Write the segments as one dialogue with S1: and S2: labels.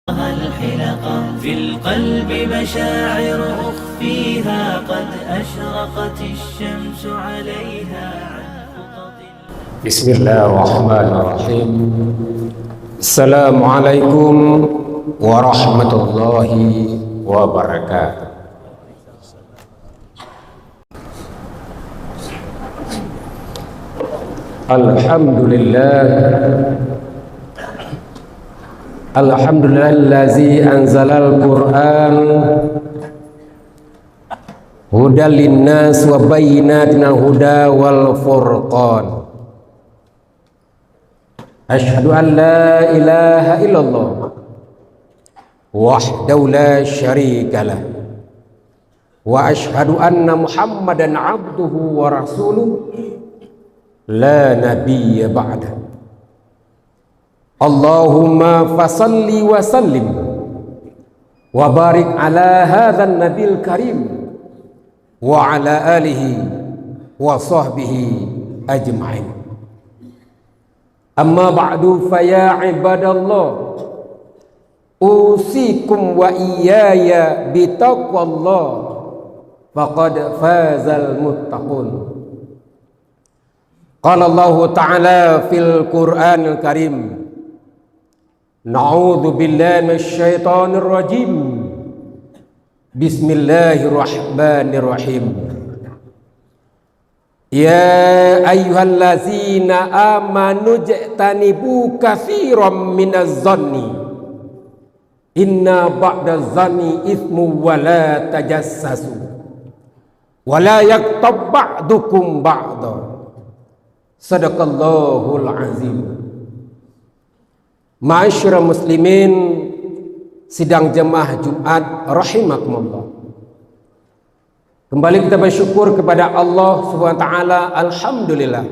S1: الحلقة في القلب مشاعر أخفيها قد أشرقت الشمس عليها.
S2: بسم الله الرحمن الرحيم. السلام عليكم ورحمة الله وبركاته. Alhamdulillazi anzalal Qur'an hudal linnas wa bayyinatin huda wal furqan. Asyhadu an la ilaha illallah wahdahu la syarikalah wa asyhadu anna Muhammadan abduhu wa rasuluh la nabiyya ba'da. Allahumma fasalli wa sallim wa barik ala hadzal nabil karim wa ala alihi wa sahbihi ajma'in. Amma ba'du fa ya ibadallah usikum wa iyaya bitaqwallah faqad fazal muttaqun. Qala Allah ta'ala fil Qur'anil Karim, na'udzu billahi minasyaitonir rajim. Bismillahirrahmanirrahim. Ya ayyuhallazina amanu jtanibu katsiran minaz zanni inna ba'daz zanni itsmu wa la tajassasu wa la yaghtab ba'dukum ba'da. Sadaqallahul azim. Ma'asyiral muslimin sidang jemaah Jumat rahimakumullah. Kembali kita bersyukur kepada Allah Subhanahu wa taala. Alhamdulillah.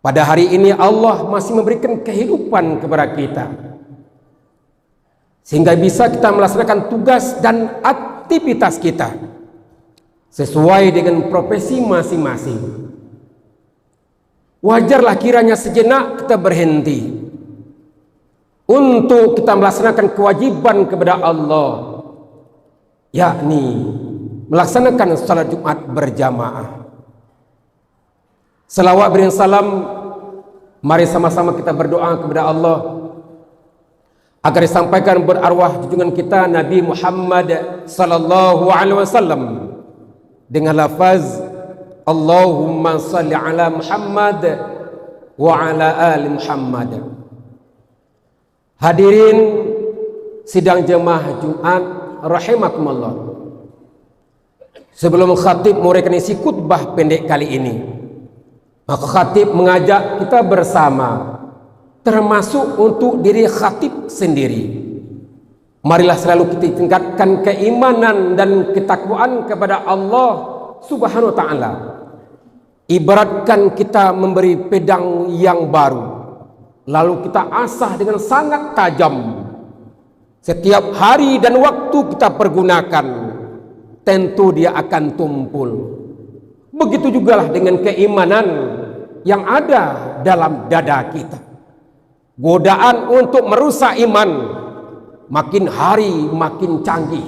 S2: Pada hari ini Allah masih memberikan kehidupan kepada kita sehingga bisa kita melaksanakan tugas dan aktivitas kita sesuai dengan profesi masing-masing. Wajarlah kiranya sejenak kita berhenti untuk kita melaksanakan kewajiban kepada Allah, yakni melaksanakan salat Jumat berjamaah. Selawat beri salam, mari sama-sama kita berdoa kepada Allah agar disampaikan berarwah junjungan kita Nabi Muhammad sallallahu alaihi wasallam dengan lafaz Allahumma salli ala Muhammad wa ala ali Muhammad. Hadirin sidang jemaah Jumat rahimakumullah. Sebelum khatib memberikan isi khutbah pendek kali ini, maka khatib mengajak kita bersama, termasuk untuk diri khatib sendiri. Marilah selalu kita tingkatkan keimanan dan ketakwaan kepada Allah Subhanahu wa ta'ala. Ibaratkan kita memberi pedang yang baru, lalu kita asah dengan sangat tajam. Setiap hari dan waktu kita pergunakan, tentu dia akan tumpul. Begitu jugalah dengan keimanan yang ada dalam dada kita. Godaan untuk merusak iman makin hari makin canggih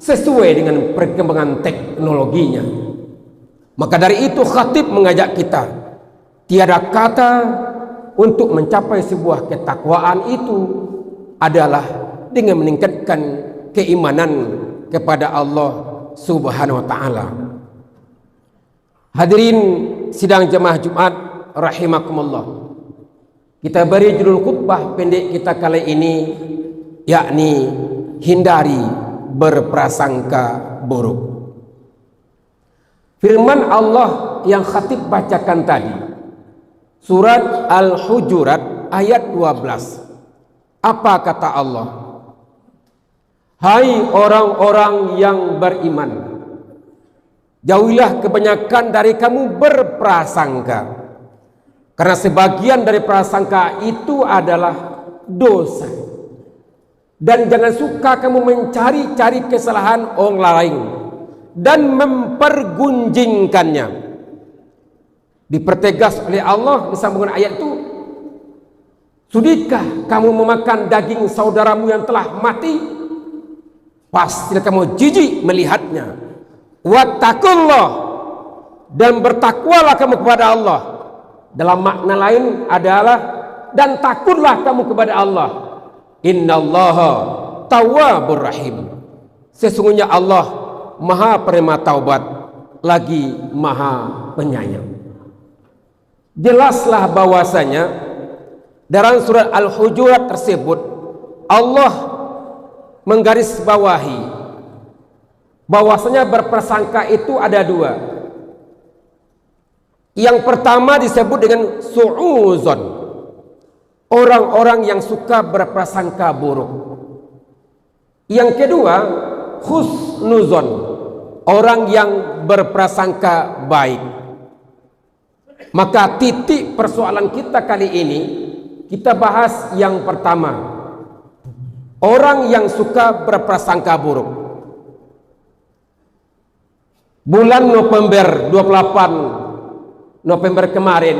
S2: sesuai dengan perkembangan teknologinya. Maka dari itu khatib mengajak kita, tiada kata untuk mencapai sebuah ketakwaan itu adalah dengan meningkatkan keimanan kepada Allah Subhanahu wa ta'ala. Hadirin sidang jemaah Jumat rahimakumullah. Kita beri judul khutbah pendek kita kali ini, yakni hindari berprasangka buruk. Firman Allah yang khatib bacakan tadi, surat Al-Hujurat ayat 12. Apa kata Allah? Hai orang-orang yang beriman, jauhilah kebanyakan dari kamu berprasangka, karena sebagian dari prasangka itu adalah dosa. Dan jangan suka kamu mencari-cari kesalahan orang lain dan mempergunjingkannya. Dipertegas oleh Allah di sambungan ayat itu, Sudikah kamu memakan daging saudaramu yang telah mati? Pastilah kamu jijik melihatnya. Wattaqullah, dan bertakwalah kamu kepada Allah. Dalam makna lain adalah, dan takutlah kamu kepada Allah. Innallaha tawwabur rahim. Sesungguhnya Allah Maha penerima taubat lagi Maha penyayang. Jelaslah bahwasanya dalam surat Al-Hujurat tersebut Allah menggarisbawahi bahwasanya berprasangka itu ada dua. Yang pertama disebut dengan su'uzon, orang-orang yang suka berprasangka buruk. Yang kedua husnuzon, orang yang berprasangka baik. Maka titik persoalan kita kali ini, kita bahas yang pertama, orang yang suka berprasangka buruk. Bulan November 28 November kemarin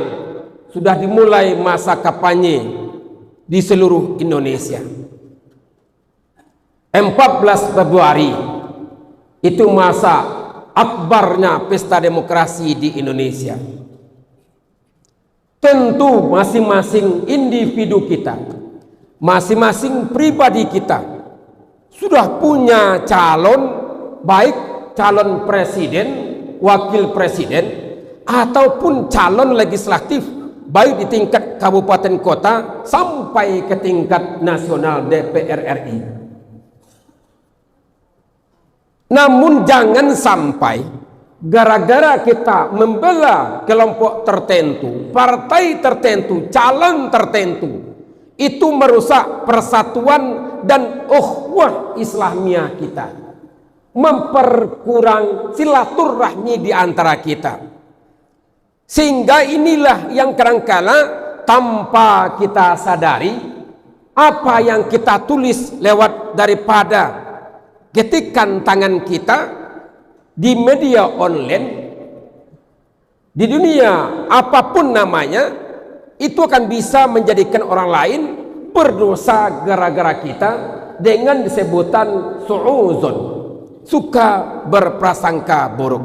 S2: sudah dimulai masa kampanye di seluruh Indonesia. 14 Februari itu masa akbarnya pesta demokrasi di Indonesia. Tentu masing-masing individu kita, masing-masing pribadi kita sudah punya calon, baik calon presiden, wakil presiden, ataupun calon legislatif, baik di tingkat kabupaten kota sampai ke tingkat nasional DPR RI. Namun jangan sampai gara-gara kita membela kelompok tertentu, partai tertentu, calon tertentu, itu merusak persatuan dan ukhuwah Islamiyah kita, memperkurang silaturahmi di antara kita. Sehingga inilah yang kadangkala tanpa kita sadari, apa yang kita tulis lewat daripada ketikan tangan kita di media online, di dunia apapun namanya, itu akan bisa menjadikan orang lain berdosa gara-gara kita dengan disebutan su'uzon, suka berprasangka buruk.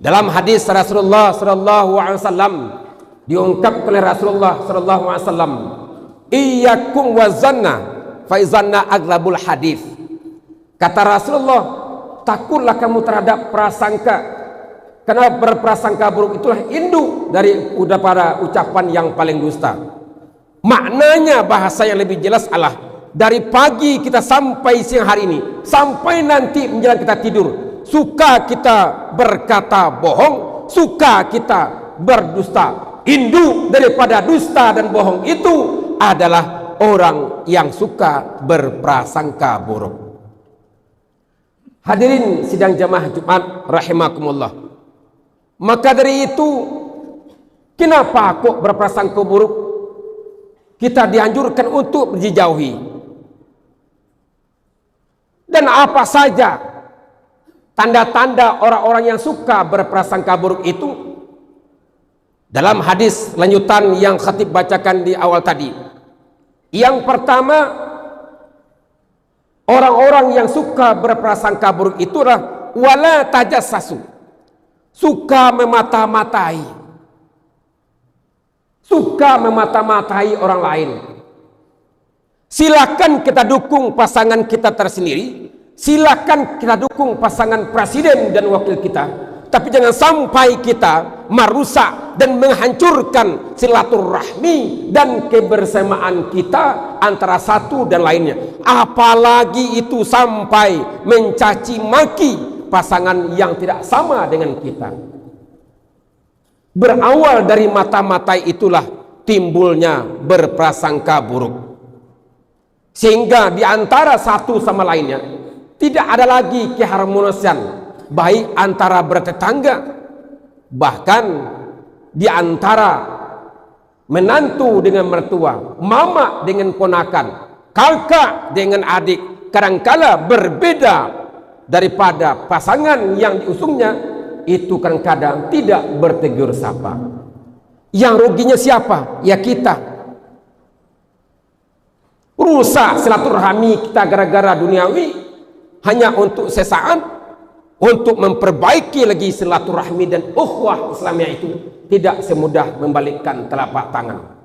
S2: Dalam hadis Rasulullah sallallahu alaihi wasallam diungkap oleh Rasulullah sallallahu alaihi wasallam, iyyakum wazanna fa izanna aglabul hadis. Kata Rasulullah, takutlah kamu terhadap prasangka, karena berprasangka buruk itulah induk dari para ucapan yang paling dusta. Maknanya bahasa yang lebih jelas adalah dari pagi kita sampai siang hari ini, sampai nanti menjelang kita tidur, suka kita berkata bohong, suka kita berdusta. Induk daripada dusta dan bohong itu adalah orang yang suka berprasangka buruk. Hadirin sidang jamaah Jumat rahimakumullah. Maka dari itu, kenapa kok berprasangka buruk? Kita dianjurkan untuk dijauhi. Dan apa saja tanda-tanda orang-orang yang suka berprasangka buruk itu? Dalam hadis lanjutan yang khatib bacakan di awal tadi, yang pertama, orang-orang yang suka berprasangka buruk itulah wala tajassasu, suka memata-matai, suka memata-matai orang lain. Silakan kita dukung pasangan kita tersendiri, silakan kita dukung pasangan presiden dan wakil kita, tapi jangan sampai kita merusak dan menghancurkan silaturahmi dan kebersamaan kita antara satu dan lainnya. Apalagi itu sampai mencaci maki pasangan yang tidak sama dengan kita. Berawal dari mata-matai itulah timbulnya berprasangka buruk, sehingga di antara satu sama lainnya tidak ada lagi keharmonisan, baik antara bertetangga, bahkan di antara menantu dengan mertua, mama dengan ponakan, kakak dengan adik, kadangkala berbeda daripada pasangan yang diusungnya, itu kadang-kadang tidak bertegur sapa. Yang ruginya siapa? Ya kita. rusak silaturahmi kita gara-gara duniawi, hanya untuk sesaat, untuk memperbaiki lagi silaturahmi dan ukhuwah Islamiyah itu tidak semudah membalikkan telapak tangan.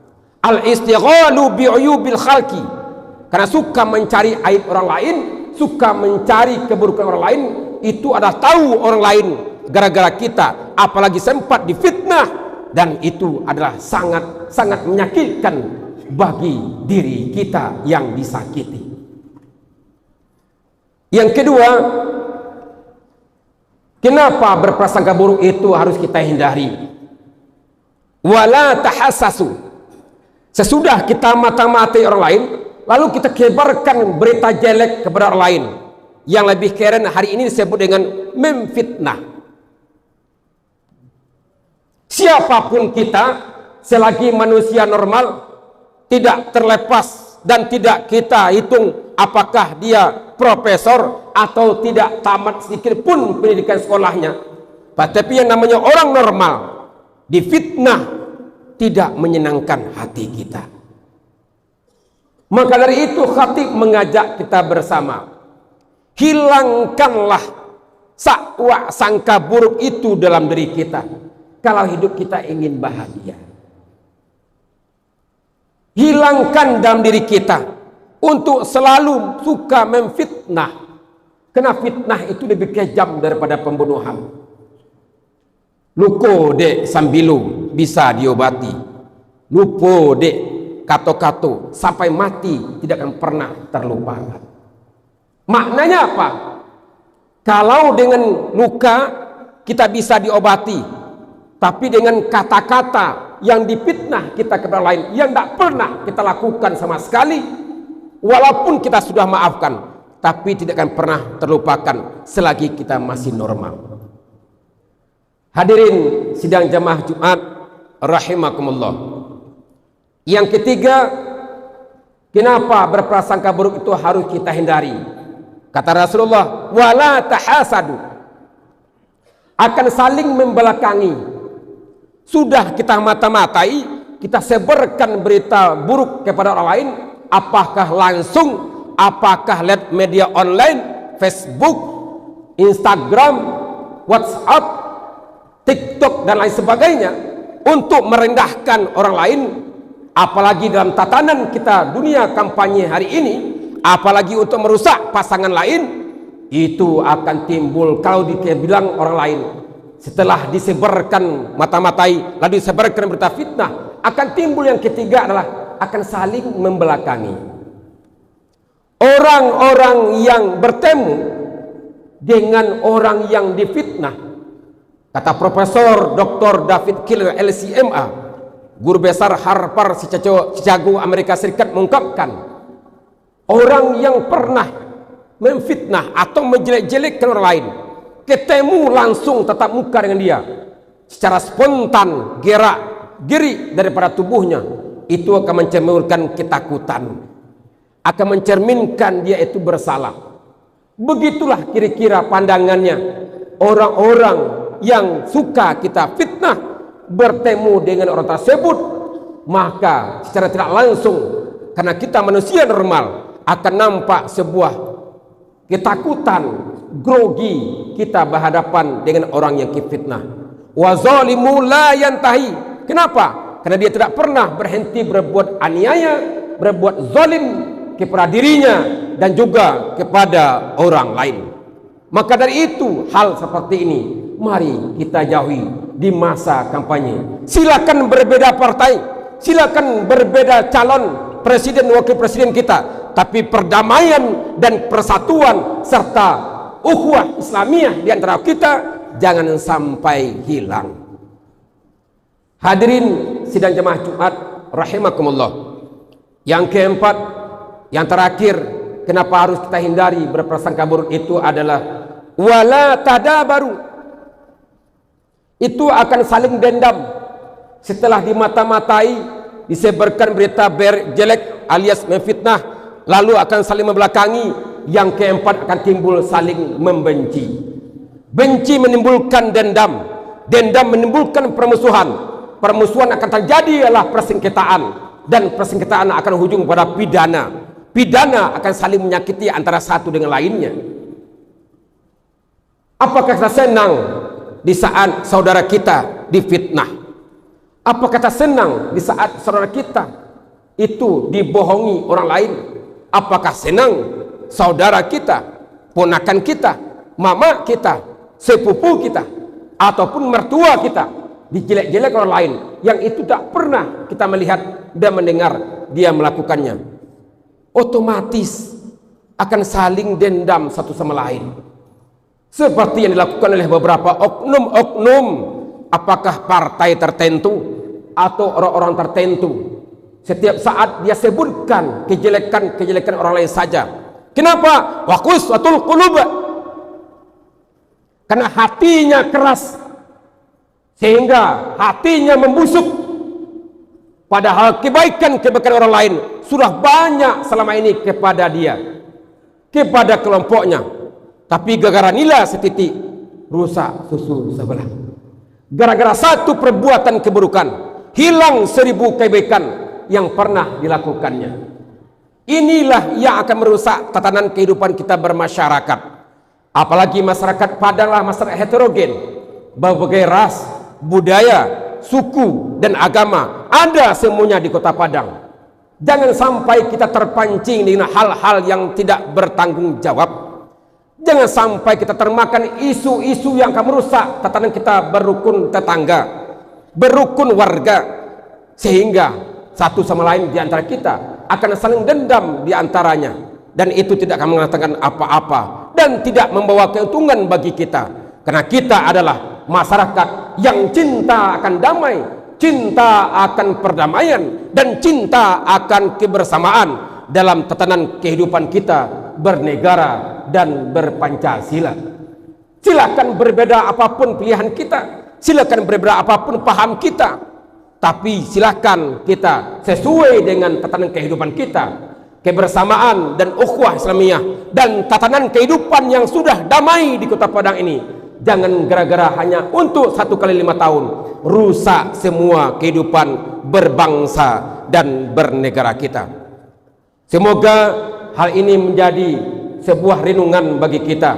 S2: Al-istighalu bi'uyubil khalqi, karena suka mencari aib orang lain, suka mencari keburukan orang lain, itu adalah tahu orang lain gara-gara kita, apalagi sempat difitnah, dan itu adalah sangat menyakitkan bagi diri kita yang disakiti. Yang kedua, kenapa berprasangka buruk itu harus kita hindari? Wala tahassasu. Sesudah kita mata-matai orang lain, lalu kita kebarkan berita jelek kepada orang lain. Yang lebih keren hari ini disebut dengan memfitnah. Siapapun kita, selagi manusia normal, tidak terlepas dan tidak kita hitung apakah dia profesor atau tidak tamat sedikit pun pendidikan sekolahnya. Tapi yang namanya orang normal difitnah tidak menyenangkan hati kita. Maka dari itu khatib mengajak kita bersama, hilangkanlah sangka buruk itu dalam diri kita kalau hidup kita ingin bahagia. Hilangkan dalam diri kita untuk selalu suka memfitnah, karena fitnah itu lebih kejam daripada pembunuhan. Luko dek sambilu bisa diobati, lupo dek kato-kato sampai mati tidak akan pernah terlupakan. Maknanya apa? Kalau dengan luka kita bisa diobati, tapi dengan kata-kata yang difitnah kita kepada lain yang tidak pernah kita lakukan sama sekali, walaupun kita sudah maafkan, tapi tidak akan pernah terlupakan selagi kita masih normal. Hadirin sidang jamaah Jumat rahimakumullah. Yang ketiga, kenapa berprasangka buruk itu harus kita hindari? Kata Rasulullah, wala tahasadu, akan saling membelakangi. Sudah kita mata-matai, kita sebarkan berita buruk kepada orang lain, apakah langsung, apakah lewat media online, Facebook, Instagram, WhatsApp, TikTok dan lain sebagainya, untuk merendahkan orang lain, apalagi dalam tatanan kita dunia kampanye hari ini, apalagi untuk merusak pasangan lain, itu akan timbul kalau dibilang orang lain. Setelah disebarkan mata-matai, lalu disebarkan berita fitnah, akan timbul yang ketiga adalah akan saling membelakangi. Orang-orang yang bertemu dengan orang yang difitnah, kata Profesor Dr. David Killer LCMA, guru besar Harvard Chicago Amerika Serikat, mengungkapkan orang yang pernah memfitnah atau menjelek-jelekkan orang lain, ketemu langsung tatap muka dengan dia, secara spontan gerak-geri daripada tubuhnya, itu akan mencerminkan ketakutan, akan mencerminkan dia itu bersalah. Begitulah kira-kira pandangannya orang-orang yang suka kita fitnah, bertemu dengan orang tersebut, maka secara tidak langsung, karena kita manusia normal, akan nampak sebuah ketakutan, grogi kita berhadapan dengan orang yang fitnah. Wa zalimu la yantahi. Kenapa? Karena dia tidak pernah berhenti berbuat aniaya, berbuat zalim kepada dirinya dan juga kepada orang lain. Maka dari itu, hal seperti ini mari kita jauhi di masa kampanye. Silakan berbeda partai, silakan berbeda calon presiden wakil presiden kita, tapi perdamaian dan persatuan serta ukhuwah Islamiyah di antara kita jangan sampai hilang. Hadirin sidang jemaah Jumat rahimakumullah. Yang keempat, yang terakhir, kenapa harus kita hindari berprasangka buruk itu adalah wala tadabaru. Itu akan saling dendam. Setelah dimata-matai, disebarkan berita jelek alias memfitnah, lalu akan saling membelakangi. Yang keempat, akan timbul saling membenci. Benci menimbulkan dendam, dendam menimbulkan permusuhan, permusuhan akan terjadi adalah persengketaan, dan persengketaan akan ujung pada pidana, pidana akan saling menyakiti antara satu dengan lainnya. Apakah kita senang di saat saudara kita difitnah? Apakah kita senang di saat saudara kita itu dibohongi orang lain? Apakah senang saudara kita, ponakan kita, mama kita, sepupu kita, ataupun mertua kita dijelek-jelek orang lain yang itu tak pernah kita melihat dan mendengar dia melakukannya? Otomatis akan saling dendam satu sama lain, seperti yang dilakukan oleh beberapa oknum-oknum, apakah partai tertentu atau orang-orang tertentu. Setiap saat dia sebutkan kejelekan-kejelekan orang lain saja. Kenapa? Waquswatul qulub, karena hatinya keras sehingga hatinya membusuk, padahal kebaikan-kebaikan orang lain sudah banyak selama ini kepada dia, kepada kelompoknya. Tapi gara-gara nila setitik, rusak susu sebelah. Gara-gara satu perbuatan keburukan, hilang 1000 kebaikan yang pernah dilakukannya. Inilah yang akan merusak tatanan kehidupan kita bermasyarakat. Apalagi masyarakat Padang adalah masyarakat heterogen, berbagai ras, budaya, suku, dan agama ada semuanya di kota Padang. Jangan sampai kita terpancing dengan hal-hal yang tidak bertanggung jawab. Jangan sampai kita termakan isu-isu yang akan merusak tatanan kita berukun tetangga, berukun warga, sehingga satu sama lain di antara kita akan saling dendam di antaranya, dan itu tidak akan mengatakan apa-apa dan tidak membawa keuntungan bagi kita, karena kita adalah masyarakat yang cinta akan damai, cinta akan perdamaian, dan cinta akan kebersamaan dalam tatanan kehidupan kita bernegara dan berpancasila. Silakan berbeda apapun pilihan kita, silakan berbeda apapun paham kita, tapi silakan kita sesuai dengan tatanan kehidupan kita, kebersamaan dan ukhuwah Islamiyah, dan tatanan kehidupan yang sudah damai di kota Padang ini. Jangan gara-gara hanya untuk 1 kali 5 tahun rusak semua kehidupan berbangsa dan bernegara kita. Semoga hal ini menjadi sebuah renungan bagi kita,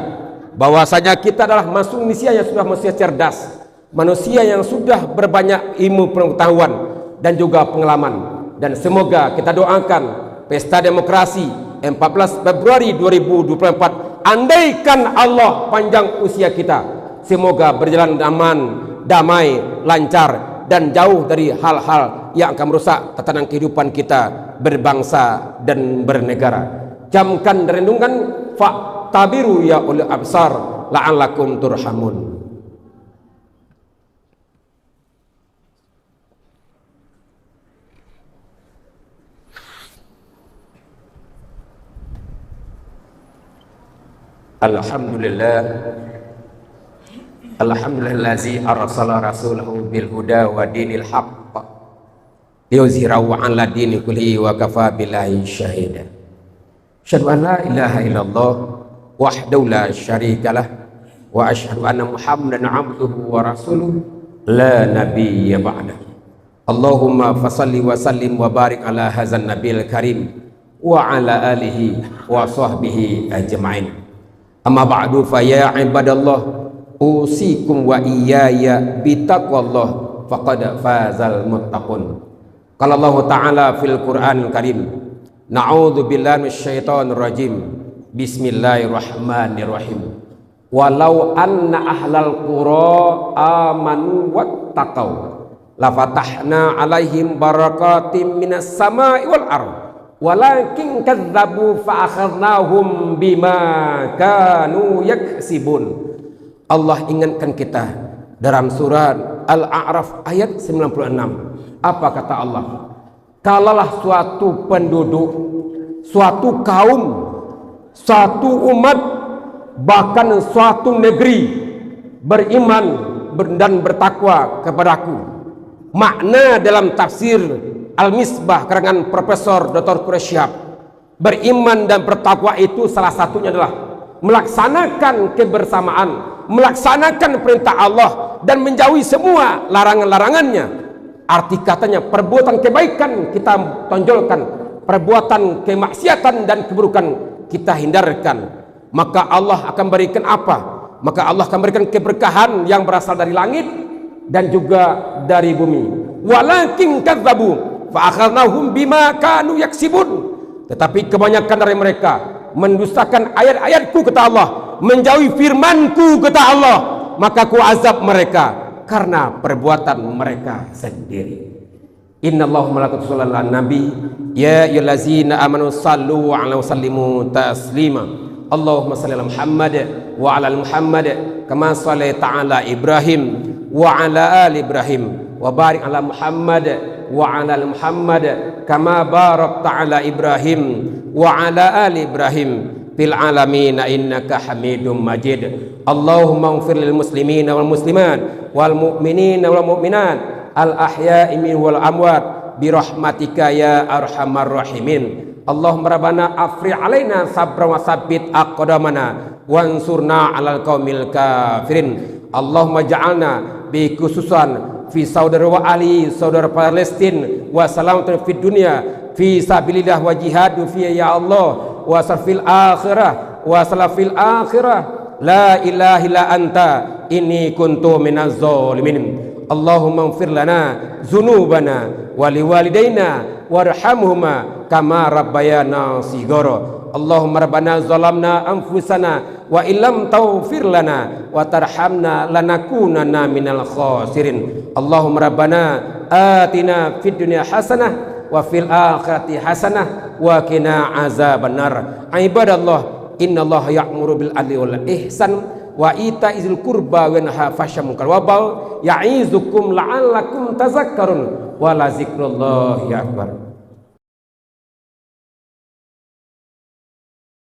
S2: bahwasanya kita adalah manusia yang sudah manusia cerdas, manusia yang sudah berbanyak ilmu pengetahuan dan juga pengalaman. Dan semoga kita doakan pesta demokrasi 14 Februari 2024, andaikan Allah panjang usia kita, semoga berjalan aman, damai, lancar, dan jauh dari hal-hal yang akan merusak tatanan kehidupan kita berbangsa dan bernegara. Camkan dan renungkan, fa'tabiru ya ulil absar la'allakum turhamun. Alhamdulillah, alhamdulillazi arsala rasulahu bil huda wa dinil haqq liyuzhirahu 'ala dini kullihi wa kafa billahi syahida. Asyhadu an la ilaha illallah wahdahu la syarikalah wa asyhadu anna Muhammadan 'abduhu wa rasuluh la nabiyya ba'dah. Allahumma fasalli wa sallim wa barik ala hadzal nabiyil karim wa ala alihi wa sahbihi ajma'in. Amma ba'du, fa ya ibadallah, usikum wa iyaya bitaqwallah, faqad fazal muttaqun. Qala Allah Ta'ala fil Qur'anil Karim, na'udzu billahi minasyaitonir rajim, bismillahirrahmanirrahim. Walau anna ahlal qura amanu wattaqau la fatahna 'alaihim barakatim minas sama'i wal ardh walakin kadzabu fa akhadnahum bima kanu yaksibun. Allah ingatkan kita dalam surat Al-A'raf ayat 96. Apa kata Allah? Kalaulah suatu penduduk, suatu kaum, suatu umat, bahkan suatu negeri beriman dan bertakwa kepadaku. Makna dalam tafsir Al-Misbah karangan Profesor Dr. Quraisyhab, beriman dan bertakwa itu salah satunya adalah melaksanakan kebersamaan, melaksanakan perintah Allah dan menjauhi semua larangan-larangannya. Arti katanya perbuatan kebaikan kita tonjolkan, perbuatan kemaksiatan dan keburukan kita hindarkan, maka Allah akan berikan apa? Maka Allah akan berikan keberkahan yang berasal dari langit dan juga dari bumi. Walakin kadzabu fa akhadnahum bima kanu yaksibun. Tetapi kebanyakan dari mereka mendustakan ayat-ayatku, kata Allah, menjauhi firmanku, kata Allah, maka ku azab mereka karena perbuatan mereka sendiri. Innallaha malaikatahu yusholluna 'alan nabi ya ayyuhallazina amanu shallu 'alaihi wa sallimu taslima. Allahumma shalli ala Muhammad wa ala ali Muhammad kama shallaita ala Ibrahim wa ala ali Ibrahim wa barik ala Muhammad wa ala ali Muhammad kama barakta ala Ibrahim wa ala ali Ibrahim fil alamin innaka Hamidum Majid. Allahumma ighfir lil muslimina wal muslimat wal mu'minina wal mu'minat al ahya'i minhum wal amwat bi rahmatika ya arhamar rahimin. Allahumma rabbana afri alaina sabra wa sabbit aqdamana wansurna 'alal qaumil kafirin. Allahumma ja'alna bi khususan fi saudara wa ali saudara Palestin wa salamatan fid dunya fi sabilillah wa jihadu fi ya Allah wa sarfil akhirah wa salafil akhirah la ilaha illa anta inni kuntu minaz zalimin. Allahumma ighfir lana dzunubana wa liwalidayna warhamhuma kama rabbayana shighara. Allahumma rabbana zalamna anfusana wa illam taghfir lana wa tarhamna lanakunanna minal khasirin. Allahumma rabbana atina fid dunya hasanah wa fil akhirati hasanah wa qina azabannar. Ibadallah, innallaha ya'muru bil adli wal ihsan wa ita'izil qurba wa yanha 'anil munkar wa baghyi ya'izukum la'allakum tadhakkarun wa la zikrullahi akbar.